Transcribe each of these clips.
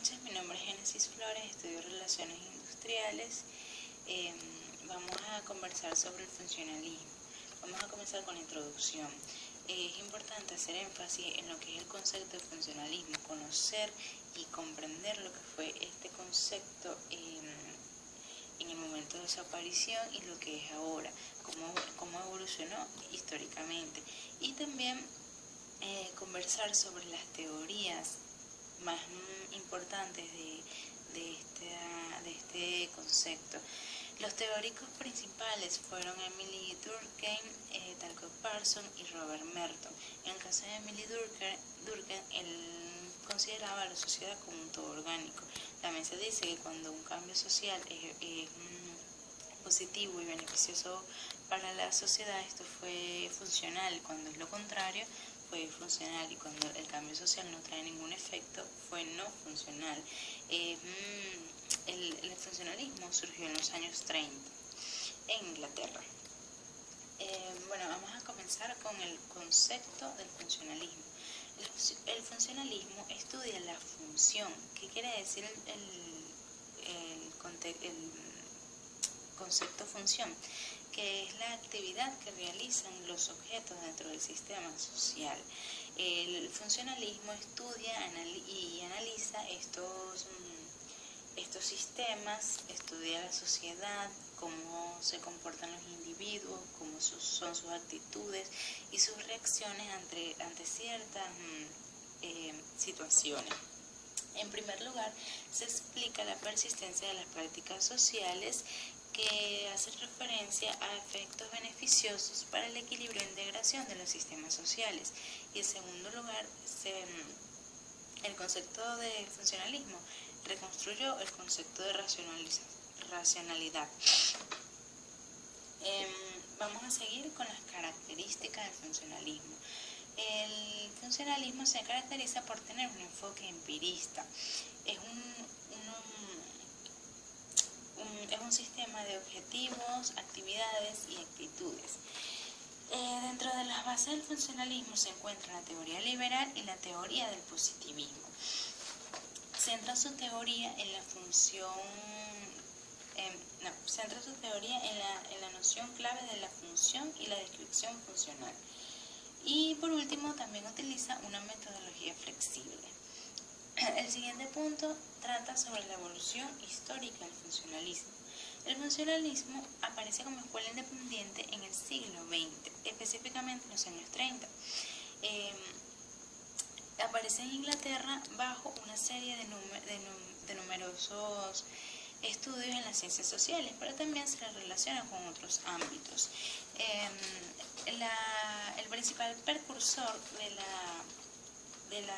noches, mi nombre es Génesis Flores, estudio Relaciones Industriales. Vamos a conversar sobre el funcionalismo. Vamos a comenzar con la introducción. Es importante hacer énfasis en lo que es el concepto de funcionalismo, conocer y comprender lo que fue este concepto en el momento de su aparición y lo que es ahora, cómo evolucionó históricamente. Y también conversar sobre las teorías más importantes de este concepto. Los teóricos principales fueron Emily Durkheim, Talcott Parsons y Robert Merton. En el caso de Emily Durkheim, él consideraba a la sociedad como un todo orgánico. También se dice que cuando un cambio social es positivo y beneficioso para la sociedad, esto fue funcional. Cuando es lo contrario, fue funcional, y cuando el cambio social no trae ningún efecto, fue no funcional. El funcionalismo surgió en los años 30 en Inglaterra. Bueno, vamos a comenzar con el concepto del funcionalismo. El funcionalismo estudia la función. ¿Qué quiere decir el concepto función? Que es la actividad que realizan los objetos dentro del sistema social. El funcionalismo estudia y analiza estos sistemas, estudia la sociedad, cómo se comportan los individuos, cómo son sus actitudes y sus reacciones ante ciertas situaciones. En primer lugar, se explica la persistencia de las prácticas sociales que hacen referencia a efectos beneficiosos para el equilibrio e integración de los sistemas sociales. Y en segundo lugar, el concepto de funcionalismo reconstruyó el concepto de racionalidad. Vamos a seguir con las características del funcionalismo. El funcionalismo se caracteriza por tener un enfoque empirista. Es un sistema de objetivos, actividades y actitudes. Dentro de las bases del funcionalismo se encuentra la teoría liberal y la teoría del positivismo. Centra su teoría en la noción clave de la función y la descripción funcional. Y por último, también utiliza una metodología flexible. El siguiente punto trata sobre la evolución histórica del funcionalismo. El funcionalismo aparece como escuela independiente en el siglo XX, específicamente en los años 30. Aparece en Inglaterra bajo una serie de numerosos estudios en las ciencias sociales, pero también se le relaciona con otros ámbitos. El principal precursor del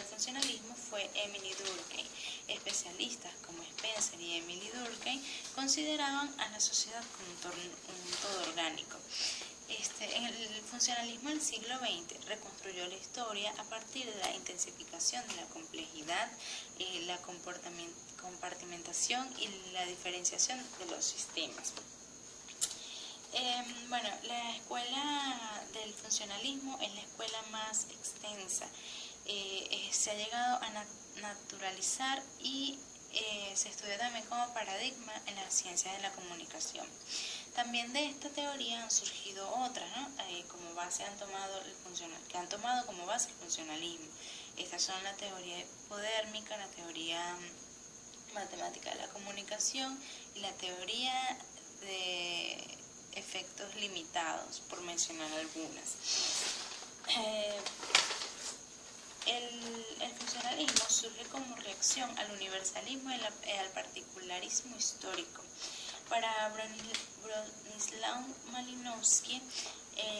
funcionalismo fue Emily Durkheim. Especialistas como Spencer y Emily Durkheim consideraban a la sociedad como un todo orgánico. En el funcionalismo del siglo XX reconstruyó la historia a partir de la intensificación de la complejidad, la compartimentación y la diferenciación de los sistemas. La escuela del funcionalismo es la escuela más extensa. Se ha llegado a naturalizar y se estudia también como paradigma en la ciencia de la comunicación. También de esta teoría han surgido otras, ¿no? Que han tomado como base el funcionalismo. Estas son la teoría hipodérmica, la teoría matemática de la comunicación y la teoría de efectos limitados, por mencionar algunas. El funcionalismo surge como reacción al universalismo y al particularismo histórico. Para Bronislaw Malinowski,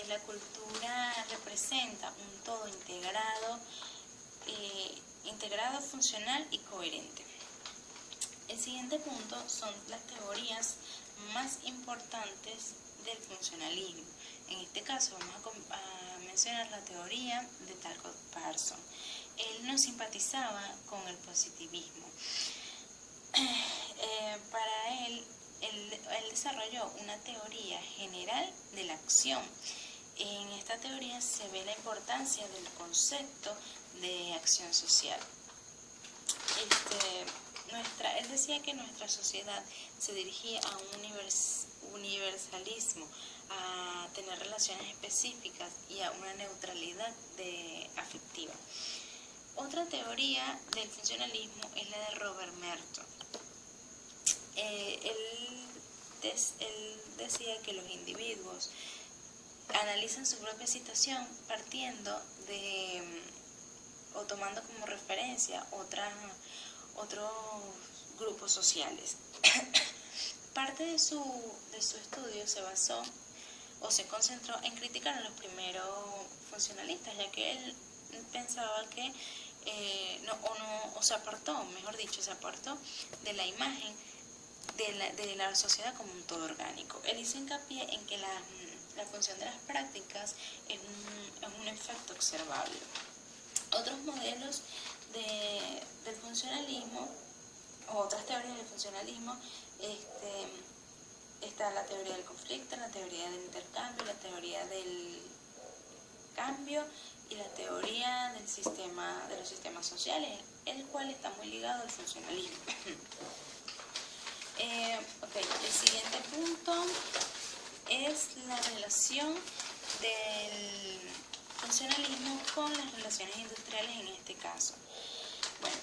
la cultura representa un todo integrado, funcional y coherente. El siguiente punto son las teorías más importantes del funcionalismo. En este caso vamos a mencionar la teoría de Talcott Parsons. Él no simpatizaba con el positivismo. Para él desarrolló una teoría general de la acción. En esta teoría se ve la importancia del concepto de acción social. él decía que nuestra sociedad se dirigía a un universalismo, a tener relaciones específicas y a una neutralidad afectiva. Otra teoría del funcionalismo es la de Robert Merton. Él decía que los individuos analizan su propia situación partiendo de o tomando como referencia otros grupos sociales. Parte de su estudio se basó o se concentró en criticar a los primeros funcionalistas, ya que él pensaba que se apartó de la imagen de la sociedad como un todo orgánico. Él hizo hincapié en que la función de las prácticas es un efecto observable. Otros modelos del funcionalismo, o otras teorías del funcionalismo, está la teoría del conflicto, la teoría del intercambio, la teoría del cambio y la teoría de los sistemas sociales, el cual está muy ligado al funcionalismo. El siguiente punto es la relación del funcionalismo con las relaciones industriales en este caso. Bueno,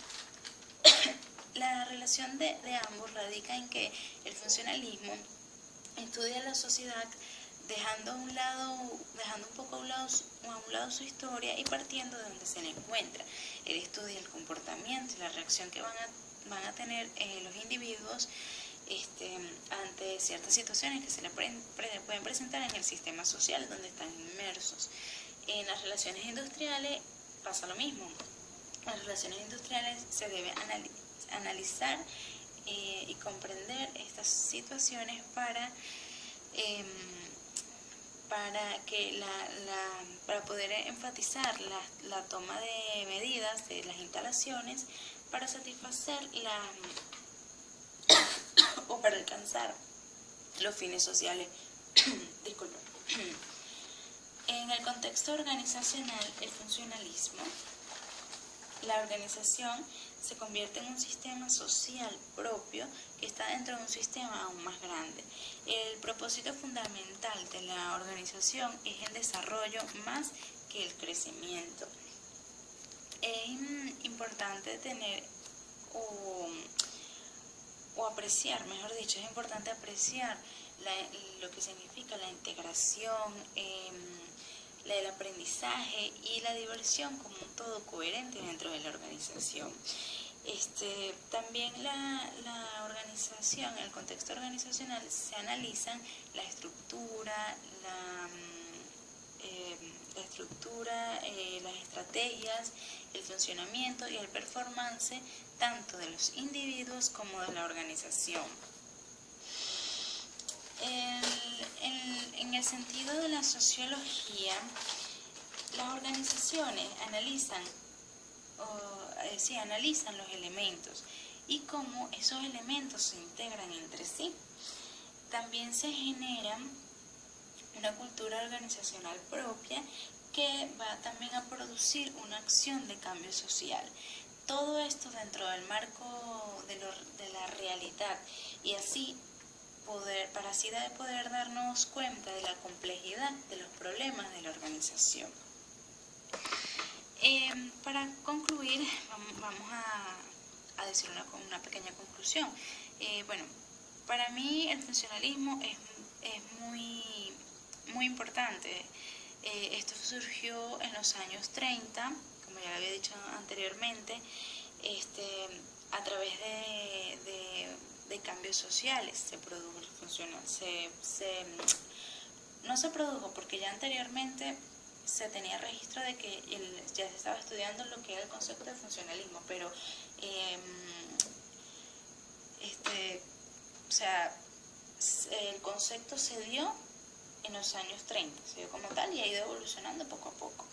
la relación de ambos radica en que el funcionalismo estudia la sociedad dejando un poco a un lado su historia y partiendo de donde se le encuentra. Él estudia el comportamiento y la reacción que van a tener los individuos ante ciertas situaciones que se le pueden presentar en el sistema social donde están inmersos. En las relaciones industriales pasa lo mismo. En las relaciones industriales se debe analizar y comprender estas situaciones para poder enfatizar la toma de medidas de las instalaciones para satisfacer o para alcanzar los fines sociales. Disculpen. En el contexto organizacional, el funcionalismo, la organización se convierte en un sistema social propio que está dentro de un sistema aún más grande. El propósito fundamental de la organización es el desarrollo más que el crecimiento. Es importante tener o apreciar, mejor dicho, es importante apreciar lo que significa la integración, el aprendizaje y la diversión como un todo coherente dentro de la organización. También la organización, en el contexto organizacional, se analizan la estructura, las estrategias, el funcionamiento y el performance tanto de los individuos como de la organización. En el sentido de la sociología, las organizaciones analizan los elementos y cómo esos elementos se integran entre sí. También se genera una cultura organizacional propia que va también a producir una acción de cambio social. Todo esto dentro del marco de la realidad y así poder darnos cuenta de la complejidad de los problemas de la organización. Para concluir, vamos a decir una pequeña conclusión. Para mí el funcionalismo es muy importante. Esto surgió en los años 30, como ya lo había dicho anteriormente, a través de cambios sociales se produjo el funcionalismo. No se produjo porque ya anteriormente se tenía registro de que ya se estaba estudiando lo que era el concepto de funcionalismo, pero el concepto se dio en los años 30, se dio como tal y ha ido evolucionando poco a poco.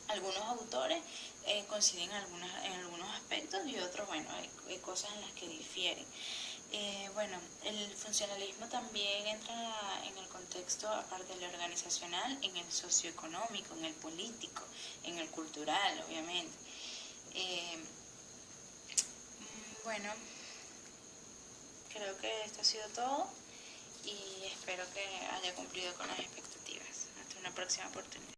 Algunos autores coinciden en algunos aspectos y otros, hay cosas en las que difieren. El funcionalismo también entra en el contexto, aparte del organizacional, en el socioeconómico, en el político, en el cultural, obviamente. bueno, creo que esto ha sido todo y espero que haya cumplido con las expectativas. Hasta una próxima oportunidad.